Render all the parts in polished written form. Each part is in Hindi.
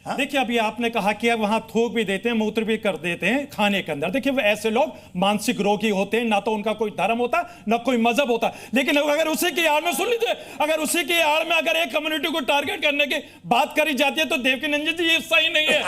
देखिए अभी आपने कहा कि अब वहां थूक भी देते हैं, मूत्र भी कर देते हैं खाने के अंदर। देखिए वो ऐसे लोग मानसिक रोगी होते हैं, ना तो उनका कोई धर्म होता ना कोई मजहब होता। लेकिन अगर उसी की आड़ में, सुन लीजिए, अगर उसी की आड़ में अगर एक कम्युनिटी को टारगेट करने की बात करी जाती है तो देवकीनंदन जी ये सही नहीं है।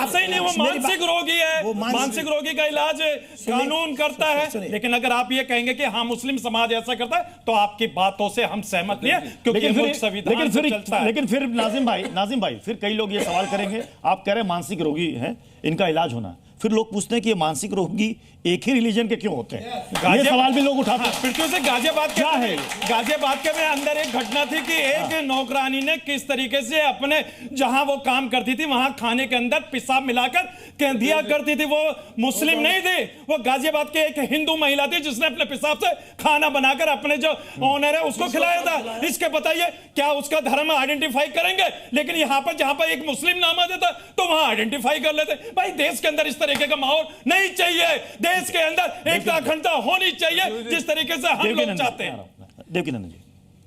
सही नहीं, वो मानसिक रोगी है, मानसिक रोगी का इलाज कानून करता है। लेकिन अगर आप ये कहेंगे कि हाँ मुस्लिम समाज ऐसा करता है तो आपकी बातों से हम सहमत नहीं है, क्योंकि मुल्क संविधान से चलता है। लेकिन फिर नाजिम भाई फिर कई लोग ये सवाल करेंगे, आप कह रहे हैं मानसिक रोगी हैं, इनका इलाज होना, फिर लोग पूछते हैं कि ये मानसिक रोगी एक ही रिलीजन के क्यों होते हैं? ये सवाल भी लोग उठाते हैं। फिर क्यों से गाजियाबाद क्या है? गाजियाबाद के में अंदर एक घटना थी कि एक नौकरानी ने किस तरीके से अपने जहां वो काम करती थी वहां खाने के अंदर पेशाब मिलाकर दिया करती थी। वो मुस्लिम नहीं थी, वो गाजियाबाद के एक हिंदू महिला थी जिसने अपने पेशाब से खाना बनाकर अपने जो ओनर है उसको खिलाया था। इसके बताइए क्या उसका धर्म आइडेंटिफाई करेंगे? लेकिन यहां पर जहां पर एक मुस्लिम नाम आ जाता तो वहां आइडेंटिफाई कर लेते। भाई देश के अंदर इस तरीके का माहौल नहीं चाहिए, देश के अंदर एकता अखंडता होनी चाहिए जिस तरीके से हम लोग चाहते हैं। देवकीनंदन जी,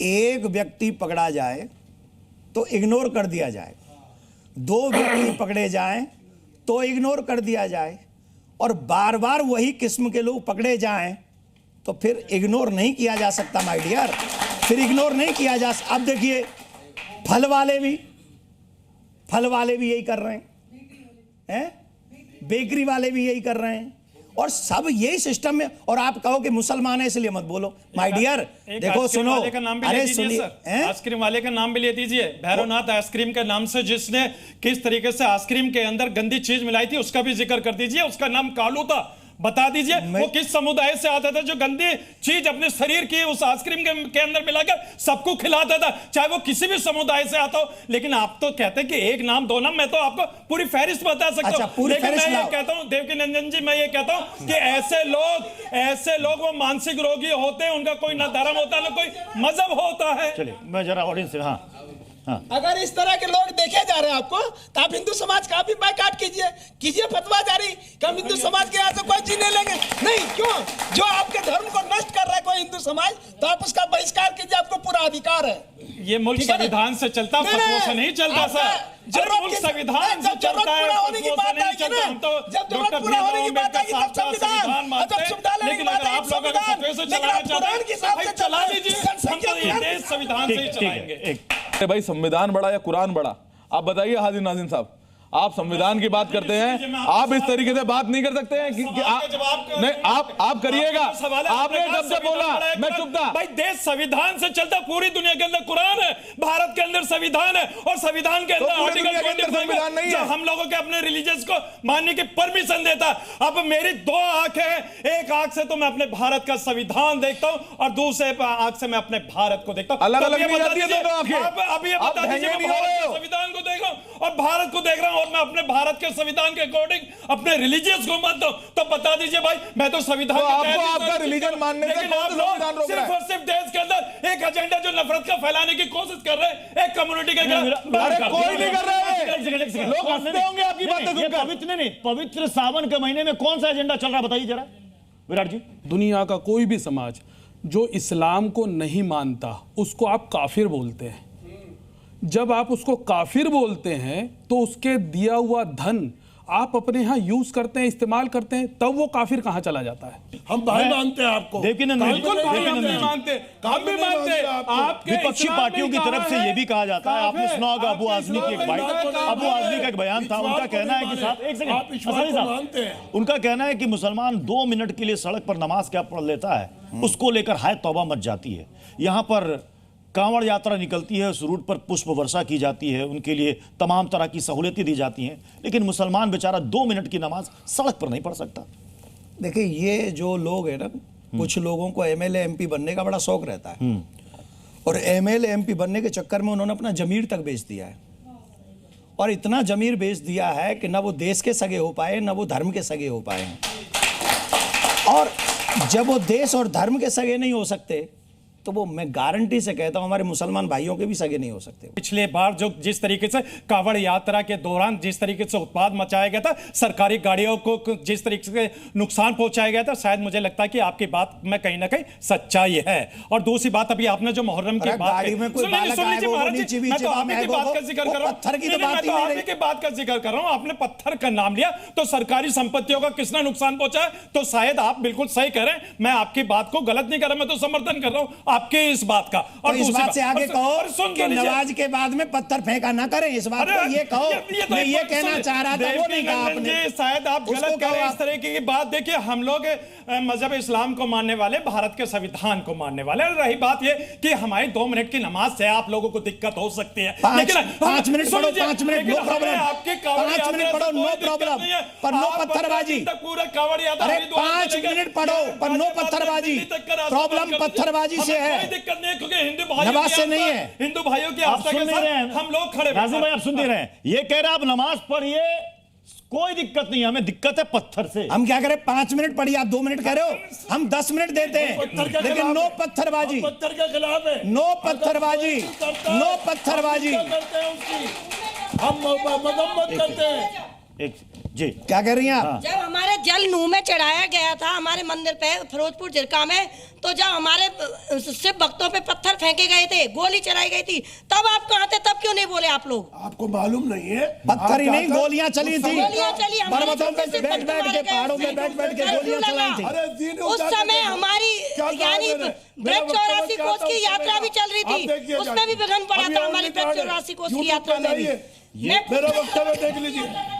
एक व्यक्ति पकड़ा जाए तो इग्नोर कर दिया जाए, दो व्यक्ति पकड़े जाएं तो इग्नोर कर दिया जाए, और बार बार वही किस्म के लोग पकड़े जाएं तो फिर इग्नोर नहीं किया जा सकता माय डियर, फिर इग्नोर नहीं किया जा सकता। अब देखिए फल वाले भी यही कर रहे हैं, बेकरी वाले भी यही कर रहे हैं, और सब यही सिस्टम में। और आप कहो कि मुसलमान है इसलिए मत बोलो माय डियर। देखो सुनो, अरे सुनिए, आइसक्रीम वाले का नाम भी ले दीजिए, भैरवनाथ आइसक्रीम के नाम से जिसने किस तरीके से आइसक्रीम के अंदर गंदी चीज मिलाई थी उसका भी जिक्र कर दीजिए। उसका नाम कालू था, बता दीजिए वो किस समुदाय से आता था जो गंदी चीज अपने शरीर की उस आइसक्रीम के अंदर मिलाकर सबको खिलाता था, चाहे वो किसी भी समुदाय से आता हो। लेकिन आप तो कहते हैं कि एक नाम दो नाम, मैं तो आपको पूरी फहरिस्त बता सकता हूं। लेकिन मैं ये कहता हूं देवकीनंदन जी, मैं ये कहता हूं कि ऐसे लोग वो मानसिक रोगी होते हैं, उनका कोई ना धर्म होता ना कोई मजहब होता है। चलिए मैं जरा ऑडियंस से, हाँ अगर इस तरह के लोग देखे जा रहे हैं आपको, तो आप हिंदू समाज का भी बायकॉट कीजिए फतवा जारी कि हम हिंदू समाज के यहाँ से कोई चीज नहीं लेंगे। नहीं, क्यों? जो आपके धर्म को नष्ट कर रहा है कोई हिंदू समाज, तो आप उसका बहिष्कार कीजिए, आपको पूरा अधिकार है। ये मुल्क संविधान से चलता, फतवों से नहीं चलता सर। मुल्क संविधान से चलता है, फतवों से नहीं चलता। हम तो डॉक्टर भीमराव अम्बेडकर साहब का संविधान मानते हैं, लेकिन अगर आप लोग अगर फतवे से चलाना चाहते हैं चला लीजिए, हम तो ये देश संविधान से ही चलाएंगे। भाई संविधान बड़ा या कुरान बड़ा? आप बताइए हाजिर नाज़रीन साहब, आप संविधान की बात करते हैं, आप इस तरीके से बात नहीं कर सकते हैं कि नहीं, आप करिएगा। आपने जब से बोला मैं चुप था। भाई देश संविधान से चलता, पूरी दुनिया के अंदर कुरान है, भारत के अंदर संविधान है, और संविधान के अंदर आर्टिकल 25 नहीं है हम लोगों के अपने रिलीजियस को मानने की परमिशन देता। अब मेरी दो आंखें हैं, एक आंख से तो मैं अपने भारत का संविधान देखता हूं और दूसरे आंख से मैं अपने भारत को देखता हूं। अलग अलग नहीं जाती है दोनों आंखें। अब ये बता दीजिए, मैं भारत के संविधान को देख रहा हूं और भारत को देख रहा हूं, और मैं अपने भारत के संविधान के अकॉर्डिंग अपने रिलीजियस को मानता हूं, तो बता दीजिए भाई मैं तो संविधान तो आपको आपका रिलीजन मानने से कौन सा संविधान रोक रहा है? सिर्फ और सिर्फ देश के अंदर एक एजेंडा जो नफरत का फैलाने की कोशिश कर रहे हैं एक कम्युनिटी के खिलाफ। अरे कोई नहीं कर रहा है, लोग हंसते होंगे आपकी बातें सुनकर। पवित्र सावन के महीने में कौन सा एजेंडा चल रहा है बताइए जरा विराट जी। दुनिया का कोई भी समाज जो इस्लाम को नहीं मानता उसको आप काफिर बोलते हैं। जब आप उसको काफिर बोलते हैं तो उसके दिया हुआ धन आप अपने यहाँ यूज करते हैं, इस्तेमाल करते हैं, तब वो काफिर कहाँ चला जाता है? हम भाई मानते हैं आपको, बिल्कुल भाई हम भी मानते हैं। आपके विपक्षी पार्टियों की तरफ से ये भी कहा जाता है, आपने सुना होगा अबू आजमी की एक बयान था। उनका कहना है कि साहब एक सेकंड, उनका कहना है कि मुसलमान 2 मिनट के लिए सड़क पर नमाज क्या पढ़ लेता है उसको लेकर हाय तौबा मच जाती है। यहाँ पर कांवड़ यात्रा निकलती है, उस रूट पर पुष्प वर्षा की जाती है, उनके लिए तमाम तरह की सहूलियतें दी जाती हैं, लेकिन मुसलमान बेचारा 2 मिनट की नमाज सड़क पर नहीं पढ़ सकता। देखिए ये जो लोग हैं ना, कुछ लोगों को एमएलए एमपी बनने का बड़ा शौक रहता है, और एमएलए एमपी बनने के चक्कर में उन्होंने अपना जमीर तक बेच दिया है, और इतना जमीर बेच दिया है कि ना वो देश के सगे हो पाए ना वो धर्म के सगे हो पाए हैं। और जब वो देश और धर्म के सगे नहीं हो सकते तो वो मैं गारंटी से कहता हूं हमारे मुसलमान भाइयों के भी सगे नहीं हो सकते। पिछले बार जो जिस तरीके से कावड़ यात्रा के दौरान जिस तरीके से उत्पाद मचाया गया था, सरकारी गाड़ियों को जिस तरीके से नुकसान पहुंचाया गया था, शायद मुझे लगता है कि आपकी बात में कहीं ना कहीं सच्चाई है। और दूसरी बात, अभी आपने जो मुहर्रम की बात गाड़ी में कोई बालक आए वो नीचे मैं तो आप ही की बात का जिक्र कर रहा हूं, पत्थर की तो नहीं, बात मैं ही तो नहीं आप ही रही। की बात का जिक्र कर रहा हूं। आपने पत्थर का नाम लिया तो सरकारी संपत्तियों का किसने नुकसान पहुंचा है? तो शायद आप बिल्कुल सही कह रहे हैं, मैं आपकी बात को गलत नहीं कर रहा, मैं तो समर्थन कर रहा हूं आपके इस बात का। और इस बात से आगे कहो कि लीजिए, नमाज के बाद में पत्थर फेंका ना करें, इस बात को ये कहो। मैं ये कहना चाह रहा था, वो नहीं कहा आपने। शायद आप गलत कह रहे हैं इस तरह की बात। देखिए, हम लोग मजहब इस्लाम को मानने वाले, भारत के संविधान को मानने वाले। रही बात ये कि हमारी 2 मिनट की नमाज से आप लोगों को दिक्कत हो सकती है, लेकिन 5 मिनट पढ़ो, 5 मिनट नो प्रॉब्लम, आपके 5 मिनट पढ़ो नो प्रॉब्लम, पर नो पत्थरबाजी। पूरा कावड़ यात्रा, अरे 5 मिनट पढ़ो पर नो पत्थरबाजी। प्रॉब्लम पत्थरबाजी से है, कोई दिक्कत नहीं, क्योंकि हिंदू भाइयों नमाज से नहीं है। हिंदू भाइयों की आप आस्था सुन के नहीं रहे साथ हैं हम लोग खड़े। नाज़िम भाई, आप सुन नहीं रहे हैं, ये कह रहे हैं आप नमाज पढ़िए, कोई दिक्कत नहीं, हमें दिक्कत है पत्थर से। हम क्या करें? 5 मिनट पढ़िए, आप 2 मिनट कह रहे हो, हम 10 मिनत देते हैं, लेकिन नो पत्थरबाजी, पत्थर के खिलाफ है, नो पत्थरबाजी, नो पत्थरबाजी। हम मजम्मत करते हैं। एक जी, क्या कह रही हैं आप? जब हमारे जल नूह में चढ़ाया गया था हमारे मंदिर पे फिरोजपुर जिरका में, तो जब हमारे शिव भक्तों पे पत्थर फेंके गए थे, गोली चलाई गई थी, तब आप कहाँ थे? तब क्यों नहीं बोले आप लोग? आपको मालूम नहीं है? पत्थर ही नहीं, गोलियां चली थी, गोलियां चली, हमारे पर्वतों पे छोटे से बैठ बैठ के, पहाड़ों पे बैठ बैठ के गोलियां चलाई थी। अरे दीन उस समय हमारी यानी ब्रज 84 कोस की यात्रा भी चल रही थी, उसमें भी विघ्न पड़ा था हमारी ब्रज 84 कोस की यात्रा में भी। मेरा वक्तव्य देख लीजिए।